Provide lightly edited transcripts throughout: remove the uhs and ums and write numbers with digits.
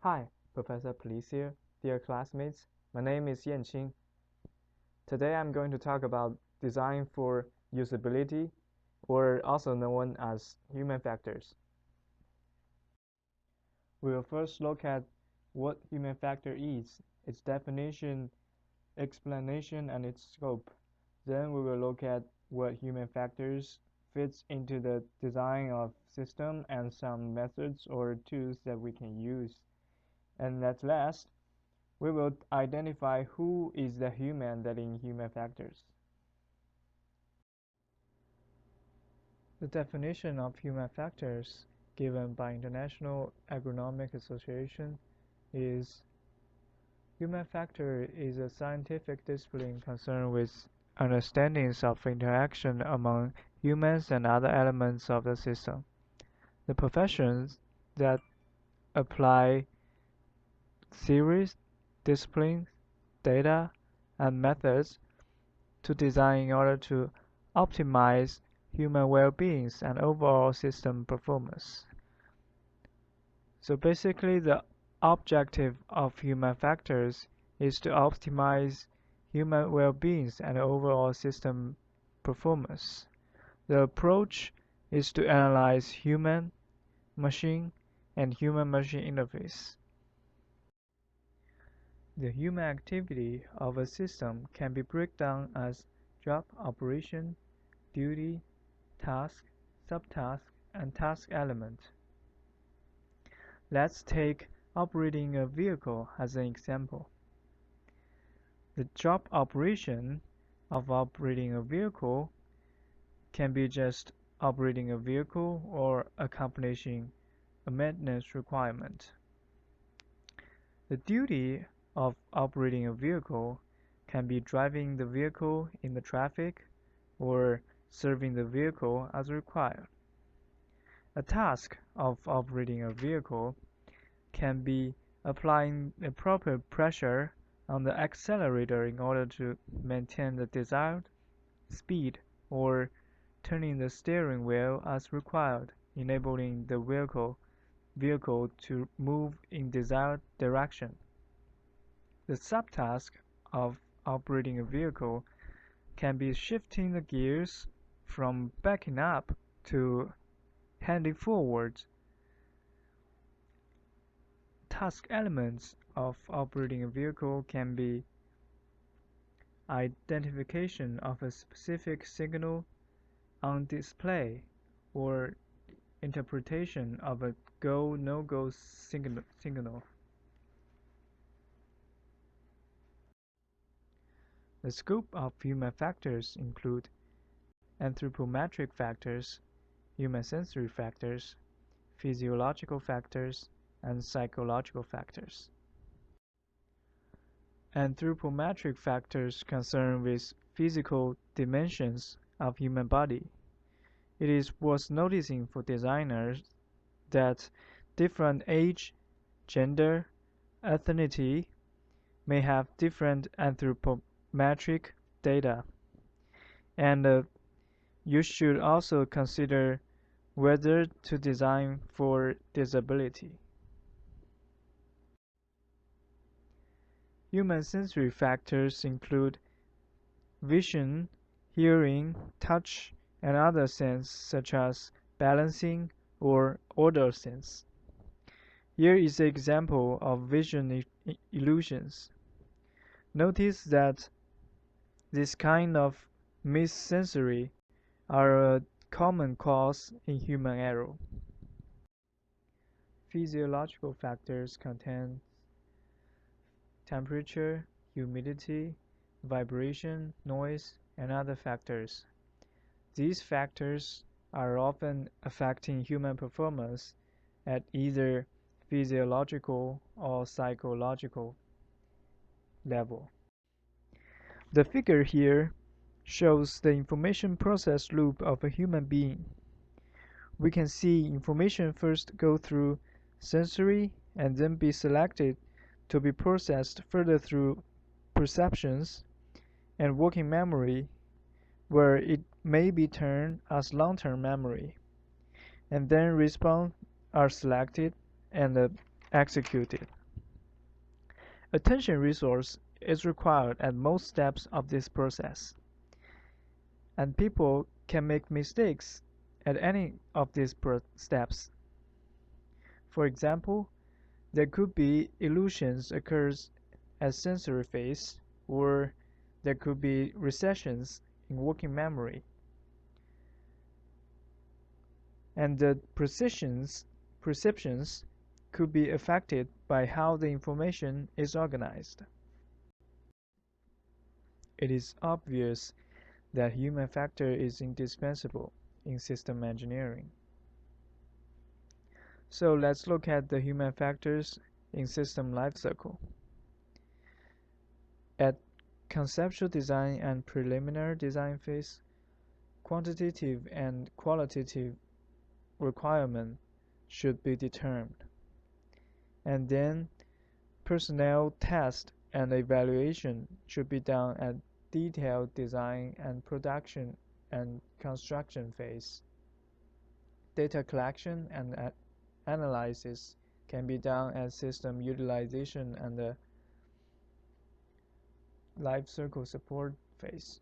Hi, Professor Police here. Dear classmates, my name is Yanqing. Today I'm going to talk about design for usability, or also known as human factors. We will first look at what human factor is, its definition, explanation, and its scope. Then we will look at what human factors fits into the design of system and some methods or tools that we can use. And at last, we will identify who is the human that in human factors. The definition of human factors given by International Agronomic Association is human factor is a scientific discipline concerned with understandings of interaction among humans and other elements of the system. The professions that apply theories, disciplines, data, and methods to design in order to optimize human well-being and overall system performance. So basically, the objective of human factors is to optimize human well-being and overall system performance. The approach is to analyze human-machine and human-machine interface. The human activity of a system can be broken down as job, operation, duty, task, subtask, and task element. Let's take operating a vehicle as an example. The job operation of operating a vehicle can be just operating a vehicle or accomplishing a maintenance requirement. The duty of operating a vehicle can be driving the vehicle in the traffic or serving the vehicle as required. A task of operating a vehicle can be applying the proper pressure on the accelerator in order to maintain the desired speed or turning the steering wheel as required, enabling the vehicle to move in desired direction. The subtask of operating a vehicle can be shifting the gears from backing up to heading forward. Task elements of operating a vehicle can be identification of a specific signal on display or interpretation of a go/no-go signal. The scope of human factors include anthropometric factors, human sensory factors, physiological factors, and psychological factors. Anthropometric factors concern with physical dimensions of human body. It is worth noticing for designers that different age, gender, ethnicity may have different anthropometric data, and you should also consider whether to design for disability. Human sensory factors include vision, hearing, touch, and other sense such as balancing or odor sense. Here is an example of vision illusions. Notice that this kind of missensory are a common cause in human error. Physiological factors contain temperature, humidity, vibration, noise, and other factors. These factors are often affecting human performance at either physiological or psychological level. The figure here shows the information process loop of a human being. We can see information first go through sensory and then be selected to be processed further through perceptions and working memory, where it may be termed as long-term memory, and then response are selected and executed. Attention resource is required at most steps of this process, and people can make mistakes at any of these steps. For example, there could be illusions occurs at sensory phase, or there could be recessions in working memory, and the perceptions could be affected by how the information is organized. It is obvious that human factor is indispensable in system engineering. So let's look at the human factors in system lifecycle. At conceptual design and preliminary design phase, quantitative and qualitative requirements should be determined. And then personnel test and evaluation should be done at detailed design and production and construction phase. Data collection and analysis can be done at system utilization and the life cycle support phase.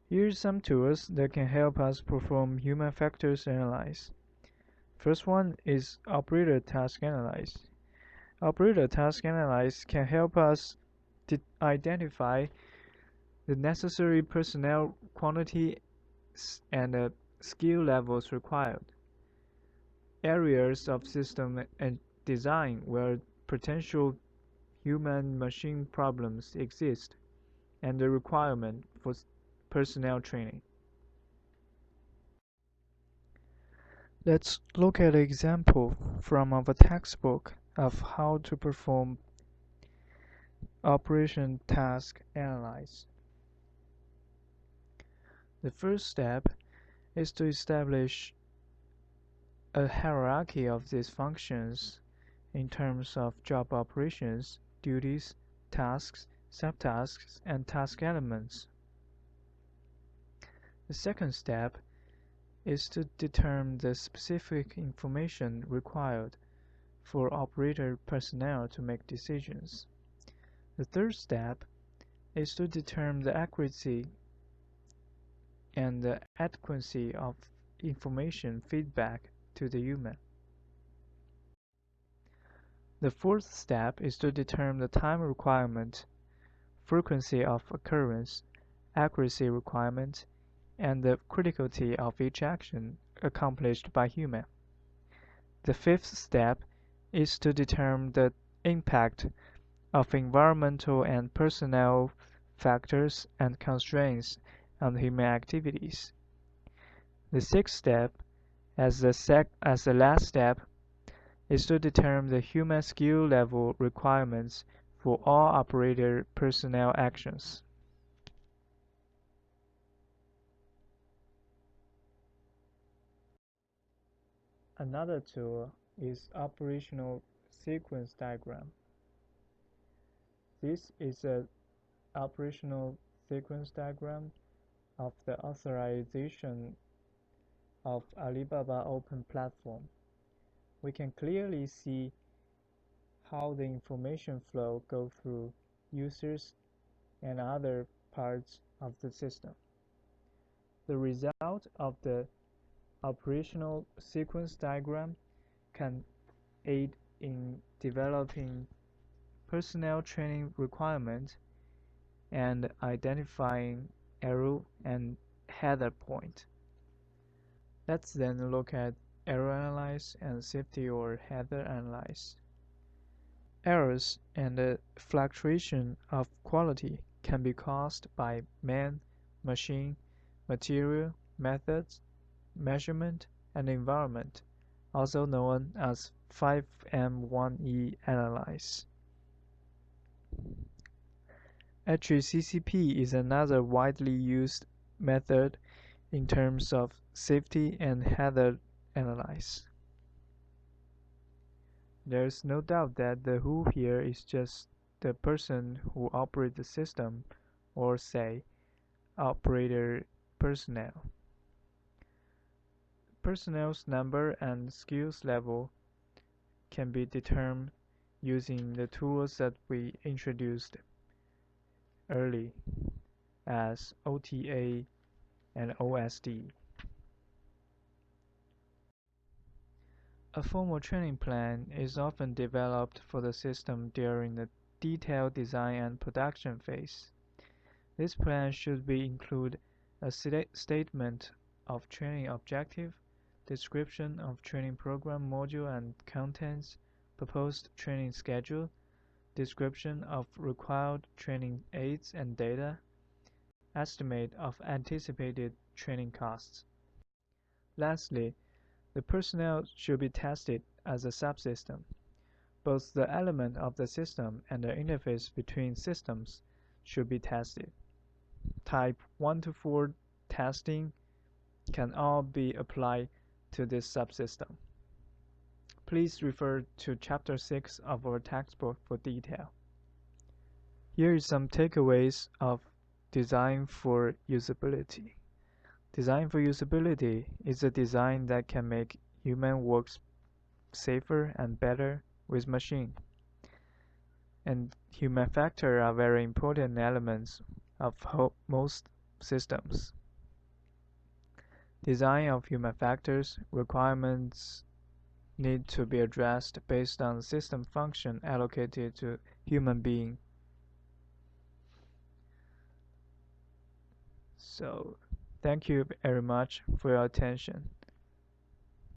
Here's some tools that can help us perform human factors analysis. First one is operator task analysis. Operator task analysis can help us identify the necessary personnel quantity and skill levels required, areas of system and design where potential human-machine problems exist, and the requirement for personnel training. Let's look at an example from our textbook of how to perform operation task analysis. The first step is to establish a hierarchy of these functions in terms of job operations, duties, tasks, subtasks, and task elements. The second step is to determine the specific information required for operator personnel to make decisions. The third step is to determine the accuracy and the adequacy of information feedback to the human. The fourth step is to determine the time requirement, frequency of occurrence, accuracy requirement, and the criticality of each action accomplished by human. The fifth step is to determine the impact of environmental and personnel factors and constraints on human activities. The sixth step, as the last step, is to determine the human skill level requirements for all operator personnel actions. Another tool is operational sequence diagram. This is an operational sequence diagram of the authorization of Alibaba Open Platform. We can clearly see how the information flow goes through users and other parts of the system. The result of the operational sequence diagram can aid in developing personnel training requirements and identifying error and header point. Let's then look at error analysis and safety or header analysis. Errors and the fluctuation of quality can be caused by man, machine, material, methods, measurement, and environment, also known as 5M1E analysis. HACCP is another widely used method in terms of safety and header analysis. There is no doubt that the who here is just the person who operates the system, or say, operator personnel. Personnel's number and skills level can be determined using the tools that we introduced early as OTA and OSD. A formal training plan is often developed for the system during the detailed design and production phase. This plan should include a statement of training objective, description of training program module and contents, proposed training schedule, description of required training aids and data, estimate of anticipated training costs. Lastly, the personnel should be tested as a subsystem. Both the element of the system and the interface between systems should be tested. Type 1 to 4 testing can all be applied to this subsystem. Please refer to Chapter 6 of our textbook for detail. Here is some takeaways of design for usability. Design for usability is a design that can make human works safer and better with machine. And human factors are very important elements of most systems. Design of human factors requirements need to be addressed based on system function allocated to human being. So, thank you very much for your attention.